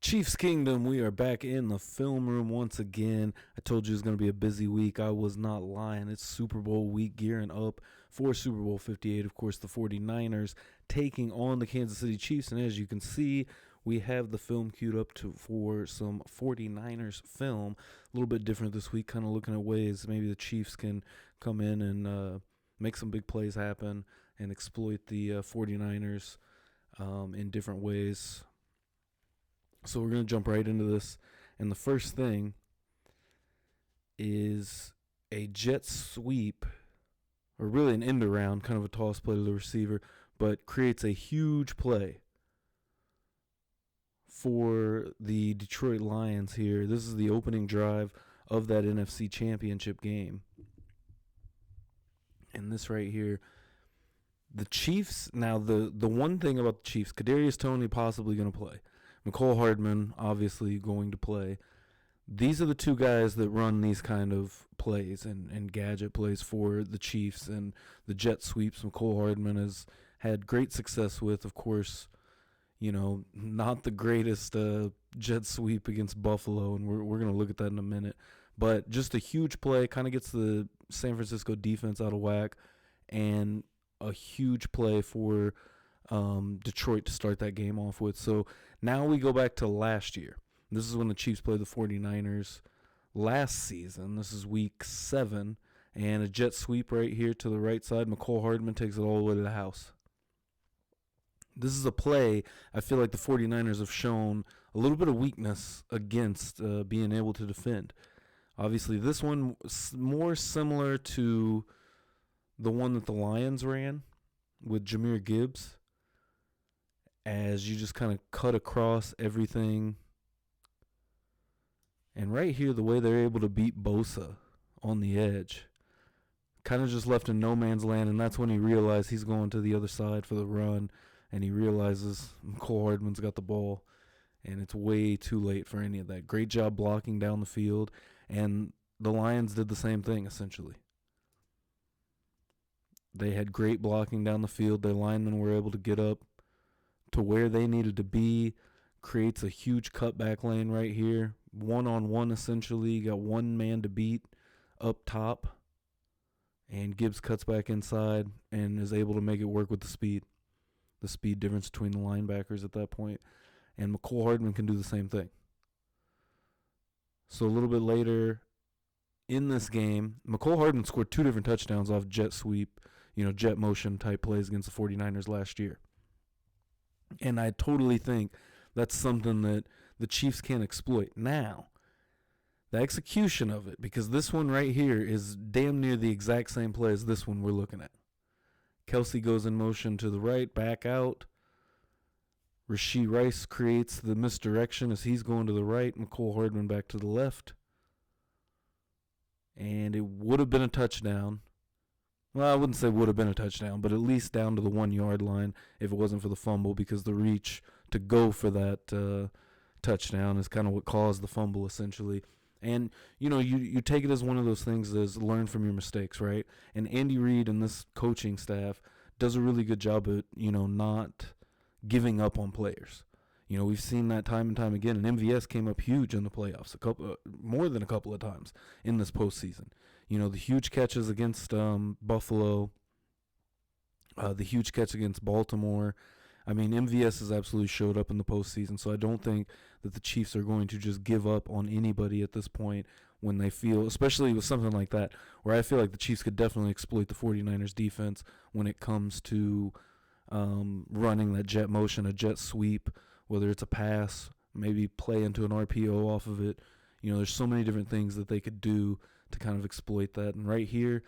Chiefs Kingdom, we are back in the film room once again. I told you it was going to be a busy week. I was not lying. It's Super Bowl week, gearing up for Super Bowl 58. Of course, the 49ers taking on the Kansas City Chiefs. And as you can see, we have the film queued up for some 49ers film. A little bit different this week, kind of looking at ways maybe the Chiefs can come in and make some big plays happen and exploit the 49ers in different ways. So we're going to jump right into this. And the first thing is a jet sweep, or really an end around, kind of a toss play to the receiver, but creates a huge play for the Detroit Lions here. This is the opening drive of that NFC Championship game. And this right here, the Chiefs, now the one thing about the Chiefs, Kadarius Toney possibly going to play. Mecole Hardman obviously going to play. These are the two guys that run these kind of plays and gadget plays for the Chiefs and the jet sweeps. Mecole Hardman has had great success with, of course, not the greatest jet sweep against Buffalo, and we're going to look at that in a minute. But just a huge play, kind of gets the San Francisco defense out of whack, and a huge play for Detroit to start that game off with. So now we go back to last year. This is when the Chiefs played the 49ers last season. This is week 7, and a jet sweep right here to the right side. Mecole Hardman takes it all the way to the house. This is a play I feel like the 49ers have shown a little bit of weakness against being able to defend. Obviously, this one more similar to the one that the Lions ran with Jahmyr Gibbs, as you just kind of cut across everything. And right here, the way they're able to beat Bosa on the edge, kind of just left in no man's land, and that's when he realized he's going to the other side for the run, and he realizes Mecole Hardman's got the ball, and it's way too late for any of that. Great job blocking down the field, and the Lions did the same thing, essentially. They had great blocking down the field. Their linemen were able to get up to where they needed to be. Creates a huge cutback lane right here. One-on-one, essentially. You got one man to beat up top. And Gibbs cuts back inside and is able to make it work with the speed. The speed difference between the linebackers at that point. And Mecole Hardman can do the same thing. So a little bit later in this game, Mecole Hardman scored 2 different touchdowns off jet sweep, jet motion type plays against the 49ers last year. And I totally think that's something that the Chiefs can exploit. Now, the execution of it, because this one right here is damn near the exact same play as this one we're looking at. Kelsey goes in motion to the right, back out. Rashee Rice creates the misdirection as he's going to the right. Mecole Hardman back to the left. And it would have been a touchdown. Well, I wouldn't say would have been a touchdown, but at least down to the 1-yard line if it wasn't for the fumble, because the reach to go for that touchdown is kind of what caused the fumble, essentially. And, you take it as one of those things as learn from your mistakes, right? And Andy Reid and this coaching staff does a really good job at, not giving up on players. We've seen that time and time again, and MVS came up huge in the playoffs, more than a couple of times in this postseason. The huge catches against Buffalo, the huge catch against Baltimore. I mean, MVS has absolutely showed up in the postseason, so I don't think that the Chiefs are going to just give up on anybody at this point when they feel, especially with something like that, where I feel like the Chiefs could definitely exploit the 49ers defense when it comes to running that jet motion, a jet sweep, whether it's a pass, maybe play into an RPO off of it. There's so many different things that they could do to kind of exploit that. And right here,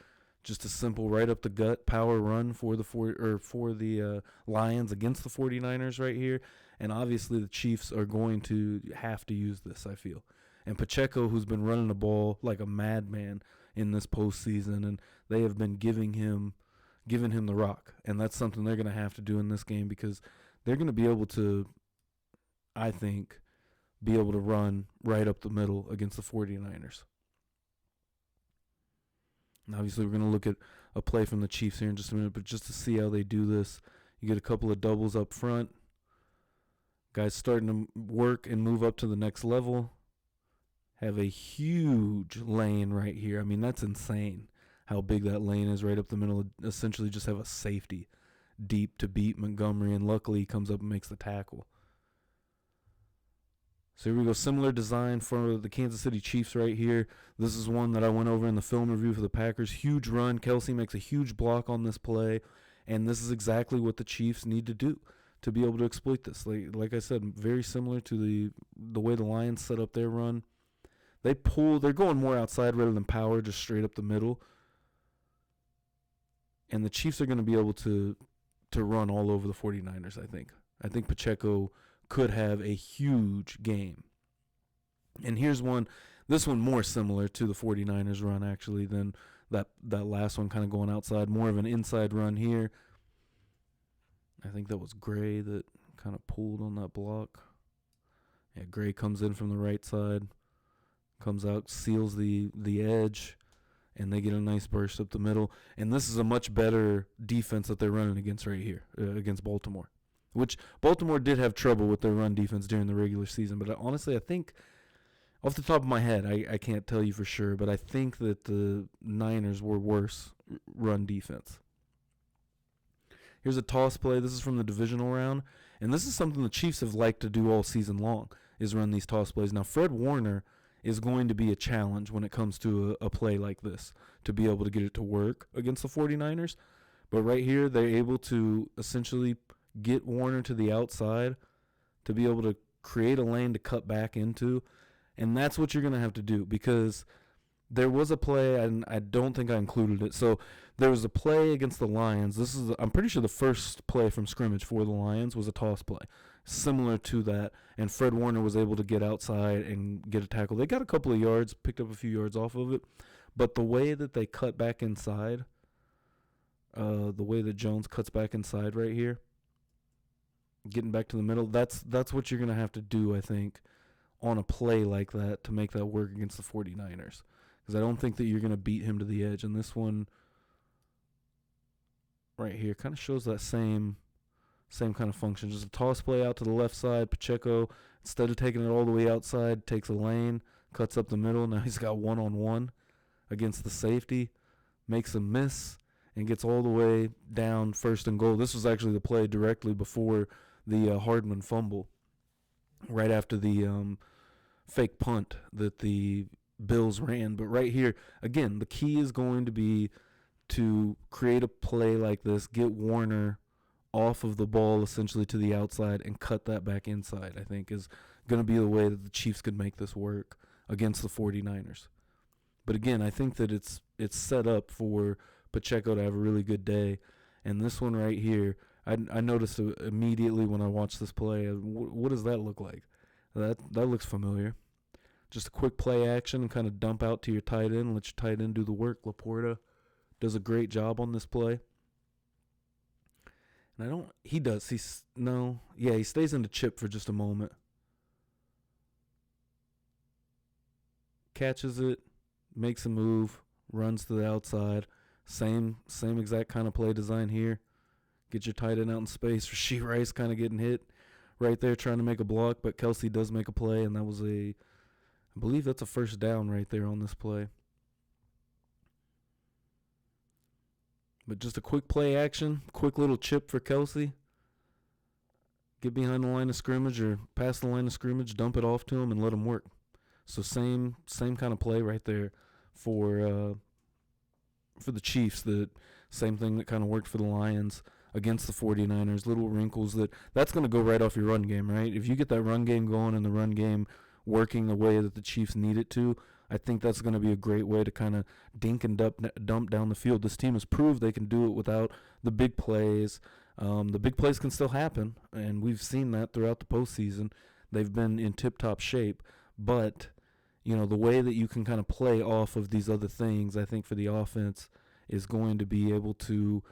just a simple right up the gut power run for the Lions against the 49ers right here. And obviously the Chiefs are going to have to use this, I feel. And Pacheco, who's been running the ball like a madman in this postseason, and they have been giving him the rock. And that's something they're going to have to do in this game, because they're going to be able to, I think, be able to run right up the middle against the 49ers. And obviously, we're going to look at a play from the Chiefs here in just a minute, but just to see how they do this, you get a couple of doubles up front. Guys starting to work and move up to the next level. Have a huge lane right here. I mean, that's insane how big that lane is right up the middle. Essentially just have a safety deep to beat Montgomery, and luckily he comes up and makes the tackle. So here we go. Similar design for the Kansas City Chiefs right here. This is one that I went over in the film review for the Packers. Huge run. Kelsey makes a huge block on this play, and this is exactly what the Chiefs need to do to be able to exploit this. Like I said, very similar to the way the Lions set up their run. They're going more outside rather than power, just straight up the middle. And the Chiefs are going to be able to run all over the 49ers, I think. I think Pacheco could have a huge game. And here's this one more similar to the 49ers run, actually, than that last one kind of going outside. More of an inside run here. I think that was Gray that kind of pulled on that block. Yeah, Gray comes in from the right side. Comes out, seals the edge, and they get a nice burst up the middle. And this is a much better defense that they're running against right here, against Baltimore. Which Baltimore did have trouble with their run defense during the regular season. But honestly, I think, off the top of my head, I can't tell you for sure, but I think that the Niners were worse run defense. Here's a toss play. This is from the divisional round. And this is something the Chiefs have liked to do all season long, is run these toss plays. Now, Fred Warner is going to be a challenge when it comes to a play like this, to be able to get it to work against the 49ers. But right here, they're able to essentially get Warner to the outside to be able to create a lane to cut back into. And that's what you're going to have to do, because there was a play, and I don't think I included it. So there was a play against the Lions. I'm pretty sure the first play from scrimmage for the Lions was a toss play, similar to that. And Fred Warner was able to get outside and get a tackle. They got a couple of yards, picked up a few yards off of it. But the way that they cut back inside, the way that Jones cuts back inside right here, getting back to the middle, that's what you're going to have to do, I think, on a play like that to make that work against the 49ers. Because I don't think that you're going to beat him to the edge. And this one right here kind of shows that same kind of function. Just a toss play out to the left side. Pacheco, instead of taking it all the way outside, takes a lane, cuts up the middle. Now he's got one-on-one against the safety, makes a miss, and gets all the way down first and goal. This was actually the play directly before the Hardman fumble, right after the fake punt that the Bills ran. But right here, again, the key is going to be to create a play like this, get Warner off of the ball essentially to the outside and cut that back inside, I think is going to be the way that the Chiefs could make this work against the 49ers. But again, I think that it's set up for Pacheco to have a really good day. And this one right here, I noticed immediately when I watched this play, what does that look like? That looks familiar. Just a quick play action and kind of dump out to your tight end, let your tight end do the work. Laporta does a great job on this play. And he stays in the chip for just a moment. Catches it, makes a move, runs to the outside. Same exact kind of play design here. Get your tight end out in space. Rashee Rice kind of getting hit right there trying to make a block, but Kelsey does make a play, and that was I believe that's a first down right there on this play. But just a quick play action, quick little chip for Kelsey. Get behind the line of scrimmage or past the line of scrimmage, dump it off to him, and let him work. So same kind of play right there for the Chiefs. The same thing that kind of worked for the Lions against the 49ers. Little wrinkles that's going to go right off your run game, right? If you get that run game going and the run game working the way that the Chiefs need it to, I think that's going to be a great way to kind of dink and dump down the field. This team has proved they can do it without the big plays. The big plays can still happen, and we've seen that throughout the postseason. They've been in tip-top shape, but the way that you can kind of play off of these other things, I think for the offense is going to be able to,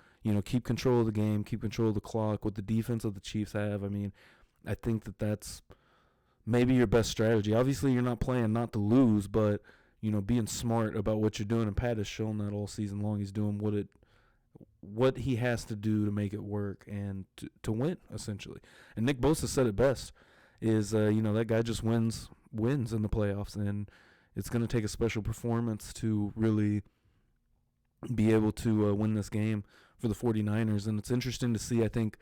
keep control of the game, keep control of the clock. What the defense of the Chiefs have, I think that's maybe your best strategy. Obviously, you're not playing not to lose, but, being smart about what you're doing. And Pat has shown that all season long. He's doing what he has to do to make it work and to win, essentially. And Nick Bosa said it best. is that guy just wins in the playoffs, and it's going to take a special performance to really be able to win this game for the 49ers. And it's interesting to see, I think,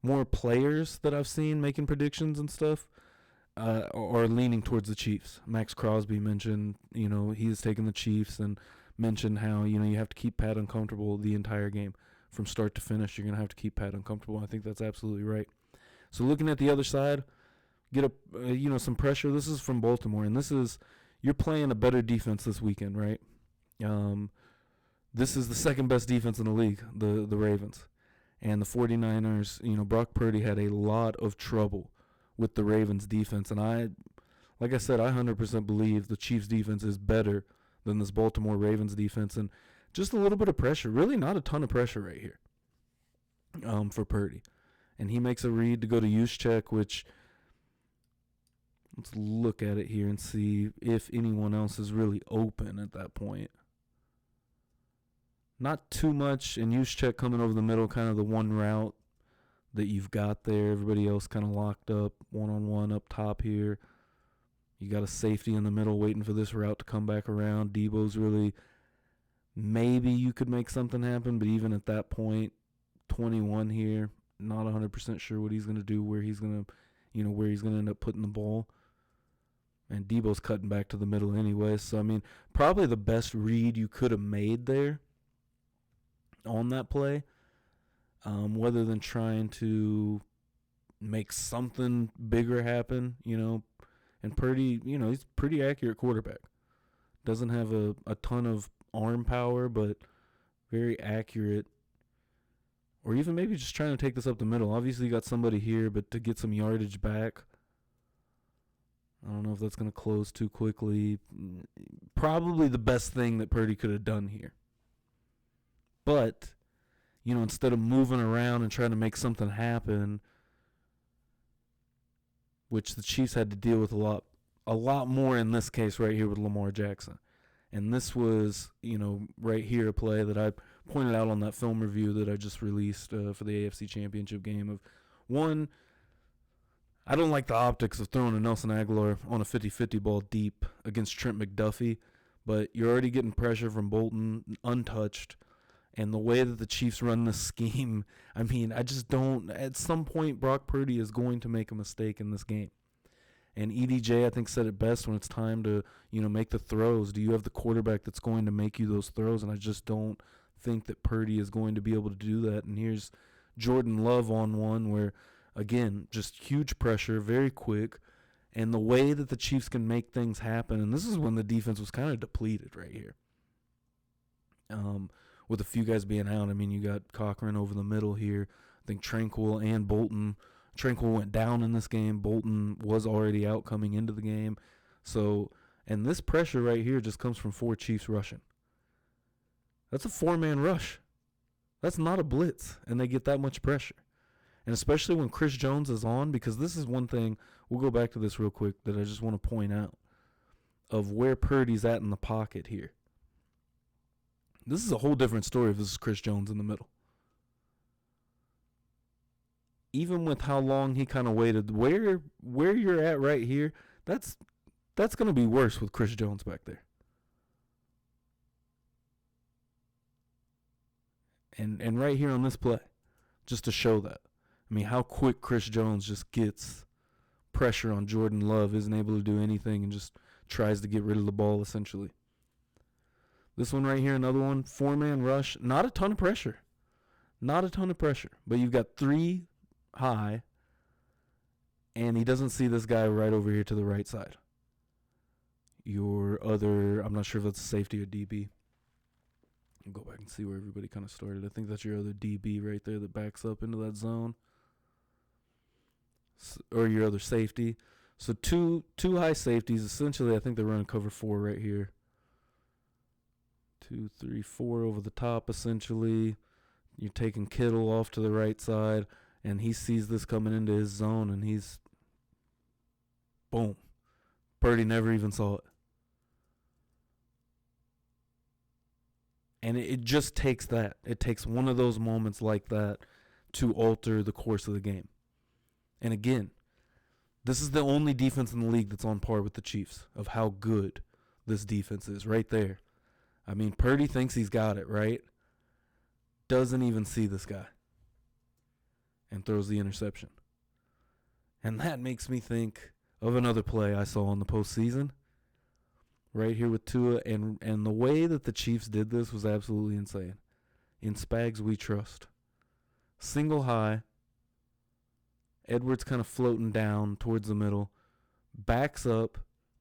more players that I've seen making predictions and stuff are leaning towards the Chiefs. Max Crosby mentioned, he's taken the Chiefs and mentioned how, you have to keep Pat uncomfortable the entire game. From start to finish, you're going to have to keep Pat uncomfortable. I think that's absolutely right. So looking at the other side, get some pressure. This is from Baltimore, and you're playing a better defense this weekend, right? This is the second best defense in the league, the Ravens. And the 49ers, Brock Purdy had a lot of trouble with the Ravens defense. And like I said, I 100% believe the Chiefs defense is better than this Baltimore Ravens defense. And just a little bit of pressure, really not a ton of pressure right here for Purdy. And he makes a read to go to Juszczyk, which let's look at it here and see if anyone else is really open at that point. Not too much, and Juszczyk coming over the middle, kind of the one route that you've got there. Everybody else kind of locked up, one-on-one up top here. You got a safety in the middle waiting for this route to come back around. Debo's really, maybe you could make something happen, but even at that point, 21 here, not 100% sure what he's going to do, where he's going to end up putting the ball. And Debo's cutting back to the middle anyway. So, probably the best read you could have made there on that play, rather than trying to make something bigger happen, And Purdy, he's a pretty accurate quarterback. Doesn't have a ton of arm power, but very accurate. Or even maybe just trying to take this up the middle. Obviously, you got somebody here, but to get some yardage back, I don't know if that's going to close too quickly. Probably the best thing that Purdy could have done here. But, instead of moving around and trying to make something happen, which the Chiefs had to deal with a lot more in this case right here with Lamar Jackson. And this was, right here a play that I pointed out on that film review that I just released for the AFC Championship game of, one, I don't like the optics of throwing a Nelson Aguilar on a 50-50 ball deep against Trent McDuffie, but you're already getting pressure from Bolton untouched. And the way that the Chiefs run this scheme, I just don't. At some point, Brock Purdy is going to make a mistake in this game. And EDJ, I think, said it best when it's time to, make the throws. Do you have the quarterback that's going to make you those throws? And I just don't think that Purdy is going to be able to do that. And here's Jordan Love on one where, again, just huge pressure, very quick. And the way that the Chiefs can make things happen, and this is when the defense was kind of depleted right here. With a few guys being out. You got Cochran over the middle here. I think Tranquil and Bolton. Tranquil went down in this game. Bolton was already out coming into the game. So, and this pressure right here just comes from 4 Chiefs rushing. That's a 4-man rush. That's not a blitz, and they get that much pressure. And especially when Chris Jones is on, because this is one thing, we'll go back to this real quick, that I just want to point out of where Purdy's at in the pocket here. This is a whole different story if this is Chris Jones in the middle. Even with how long he kind of waited, where you're at right here, that's going to be worse with Chris Jones back there. And right here on this play, just to show that. How quick Chris Jones just gets pressure on Jordan Love, isn't able to do anything, and just tries to get rid of the ball essentially. This one right here, another one, 4-man rush. Not a ton of pressure. But you've got 3 high, and he doesn't see this guy right over here to the right side. Your other, I'm not sure if that's a safety or DB. I'll go back and see where everybody kind of started. I think that's your other DB right there that backs up into that zone. Or your other safety. So two high safeties. Essentially, I think they're running cover 4 right here. 2, 3, 4 over the top, essentially. You're taking Kittle off to the right side, and he sees this coming into his zone, and he's, boom. Purdy never even saw it. And it just takes that. It takes one of those moments like that to alter the course of the game. And again, This is the only defense in the league that's on par with the Chiefs of how good this defense is right there. I mean, Purdy thinks he's got it, right? Doesn't even see this guy and throws the interception. And that makes me think of another play I saw in the postseason right here with Tua. And the way that the Chiefs did this was absolutely insane. In Spags, we trust. Single high. Edwards kind of floating down towards the middle. Backs up.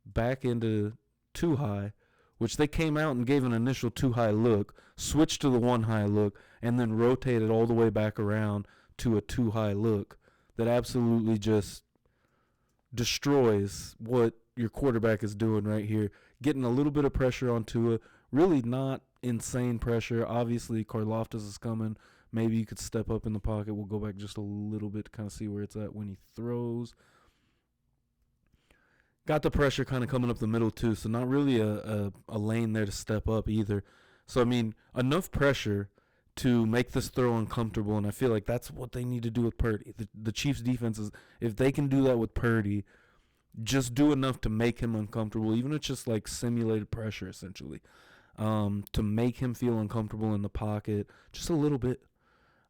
Back into too high, which they came out and gave an initial too high look, switched to the one high look, and then rotated all the way back around to a too high look that absolutely just destroys what your quarterback is doing right here. Getting a little bit of pressure on Tua, really not insane pressure. Obviously, Karlaftis is coming. Maybe you could step up in the pocket. We'll go back just a little bit to kind of see where it's at when he throws. Got the pressure kind of coming up the middle too, so not really a lane there to step up either. So, I mean, enough pressure to make this throw uncomfortable, and I feel like that's what they need to do with Purdy. The Chiefs' defense is, if they can do that with Purdy, just do enough to make him uncomfortable, even if it's just like simulated pressure, essentially, to make him feel uncomfortable in the pocket just a little bit,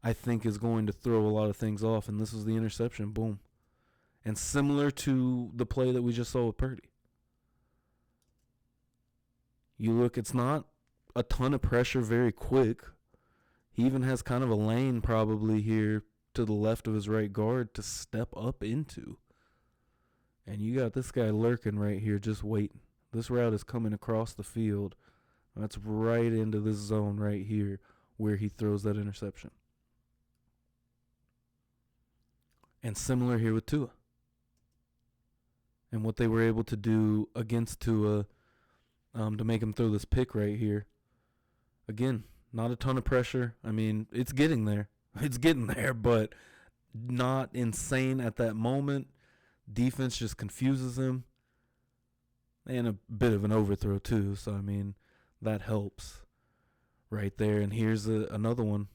I think is going to throw a lot of things off, and this is the interception. Boom. And similar to the play that we just saw with Purdy. You look, it's not a ton of pressure very quick. He even has kind of a lane probably here to the left of his right guard to step up into. And you got this guy lurking right here just waiting. This route is coming across the field. That's right into this zone right here where he throws that interception. And similar here with Tua. And what they were able to do against Tua to make him throw this pick right here. Again, not a ton of pressure. I mean, it's getting there. It's getting there, but not insane at that moment. Defense just confuses him. And a bit of an overthrow, too. So, I mean, that helps right there. And here's another one.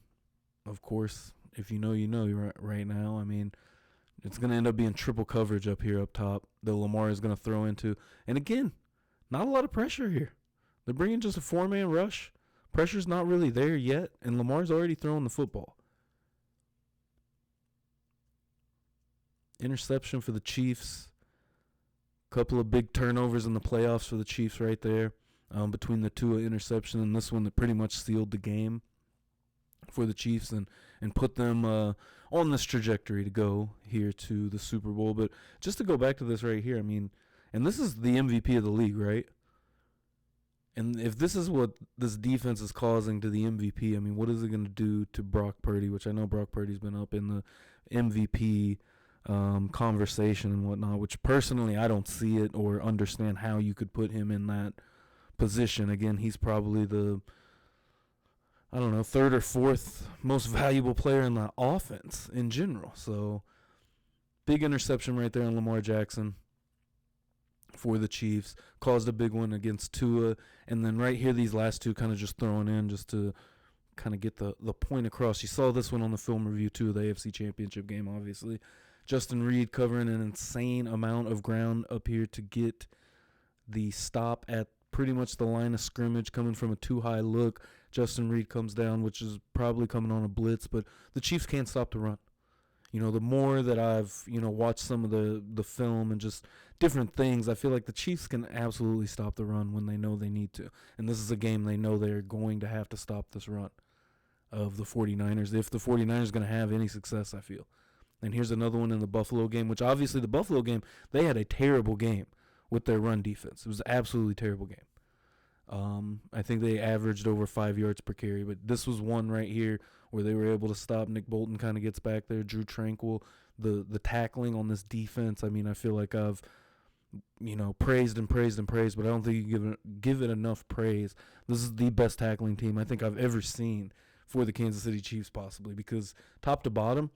Of course, if you know, you know right now. I mean, it's going to end up being triple coverage up here up top that Lamar is going to throw into. And again, not a lot of pressure here. They're bringing just a four-man rush. Pressure's not really there yet, and Lamar's already throwing the football. Interception for the Chiefs. Couple of big turnovers in the playoffs for the Chiefs right there, between the Tua interception and this one that pretty much sealed the game for the Chiefs and put them on this trajectory to go here to the Super Bowl. But just to go back to this right here, I mean, and this is the MVP of the league, right? And if this is what this defense is causing to the MVP, I mean, what is it going to do to Brock Purdy, which I know Brock Purdy's been up in the MVP conversation and whatnot, which personally I don't see it or understand how you could put him in that position. Again, he's probably the, I don't know, third or fourth most valuable player in the offense in general. So, big interception right there on Lamar Jackson for the Chiefs. Caused a big one against Tua. And then right here, these last two kind of just thrown in just to kind of get the point across. You saw this one on the film review, too, of the AFC Championship game, obviously. Justin Reed covering an insane amount of ground up here to get the stop at pretty much the line of scrimmage, coming from a too-high look. Justin Reed comes down, which is probably coming on a blitz, but the Chiefs can't stop the run. You know, the more that I've, watched some of the film and just different things, I feel like the Chiefs can absolutely stop the run when they know they need to. And this is a game they know they're going to have to stop this run of the 49ers, if the 49ers are going to have any success, I feel. And here's another one in the Buffalo game, which obviously the Buffalo game, they had a terrible game with their run defense. It was an absolutely terrible game. I think they averaged over 5 yards per carry, but this was one right here where they were able to stop. Nick Bolton kind of gets back there. Drew Tranquil, the tackling on this defense. I mean, I feel like I've, praised and praised and praised, but I don't think you give it enough praise. This is the best tackling team I think I've ever seen for the Kansas City Chiefs, possibly, because top to bottom,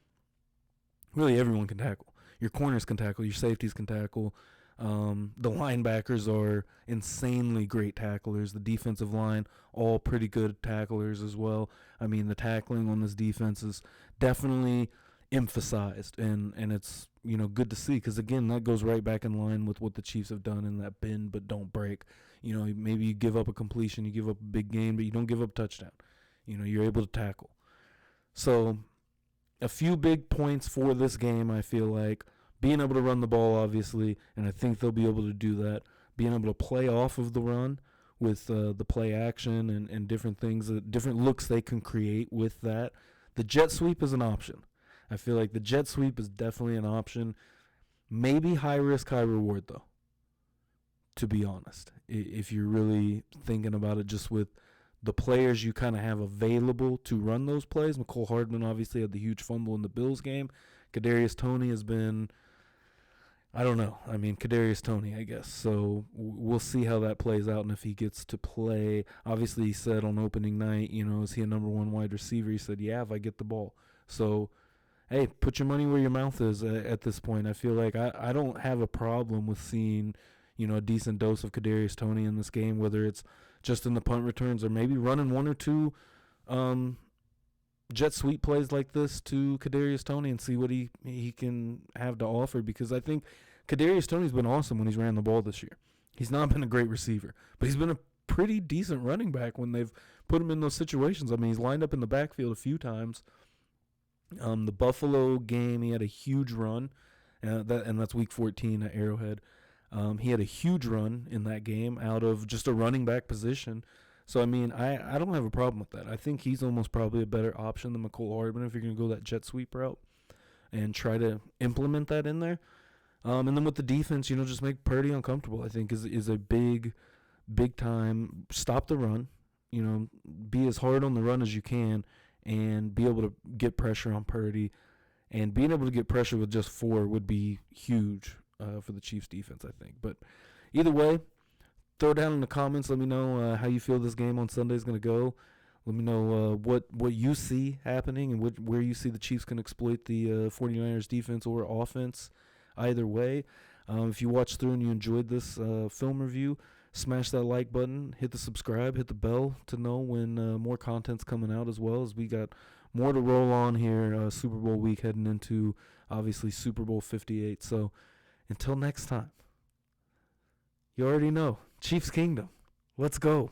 really everyone can tackle. Your corners can tackle. Your safeties can tackle. The linebackers are insanely great tacklers. The defensive line, all pretty good tacklers as well. I mean, the tackling on this defense is definitely, emphasized, and it's good to see, because again that goes right back in line with what the Chiefs have done in that bend but don't break. Maybe you give up a completion, you give up a big gain, but you don't give up a touchdown. You're able to tackle. So a few big points for this game, I feel like being able to run the ball, obviously, and I think they'll be able to do that. Being able to play off of the run with the play action and different things, different looks they can create with that. The jet sweep is an option. I feel like the jet sweep is definitely an option. Maybe high risk, high reward, though, to be honest. If you're really thinking about it, just with the players you kind of have available to run those plays. Mecole Hardman obviously had the huge fumble in the Bills game. Kadarius Toney has been, I don't know. I mean, Kadarius Toney, I guess. So we'll see how that plays out and if he gets to play. Obviously, he said on opening night, is he a number one wide receiver? He said, yeah, if I get the ball. So, hey, put your money where your mouth is at this point. I feel like I don't have a problem with seeing, a decent dose of Kadarius Toney in this game, whether it's just in the punt returns or maybe running one or two jet sweep plays like this to Kadarius Toney and see what he can have to offer, because I think Kadarius Toney's been awesome when he's ran the ball this year. He's not been a great receiver, but he's been a pretty decent running back when they've put him in those situations. I mean, he's lined up in the backfield a few times. The Buffalo game, he had a huge run, and that's Week 14 at Arrowhead. He had a huge run in that game out of just a running back position. So, I mean, I don't have a problem with that. I think he's almost probably a better option than Mecole Hardman if you're going to go that jet sweep route and try to implement that in there. And then with the defense, just make Purdy uncomfortable, I think, is a big time. Stop the run. Be as hard on the run as you can and be able to get pressure on Purdy. And being able to get pressure with just 4 would be huge for the Chiefs defense, I think. But either way, throw down in the comments. Let me know how you feel this game on Sunday is going to go. Let me know what you see happening and where you see the Chiefs can exploit the 49ers defense or offense. Either way, if you watched through and you enjoyed this film review, smash that like button, hit the subscribe, hit the bell to know when more content's coming out, as well as we got more to roll on here Super Bowl week heading into, obviously, Super Bowl 58. So until next time, you already know, Chiefs Kingdom. Let's go.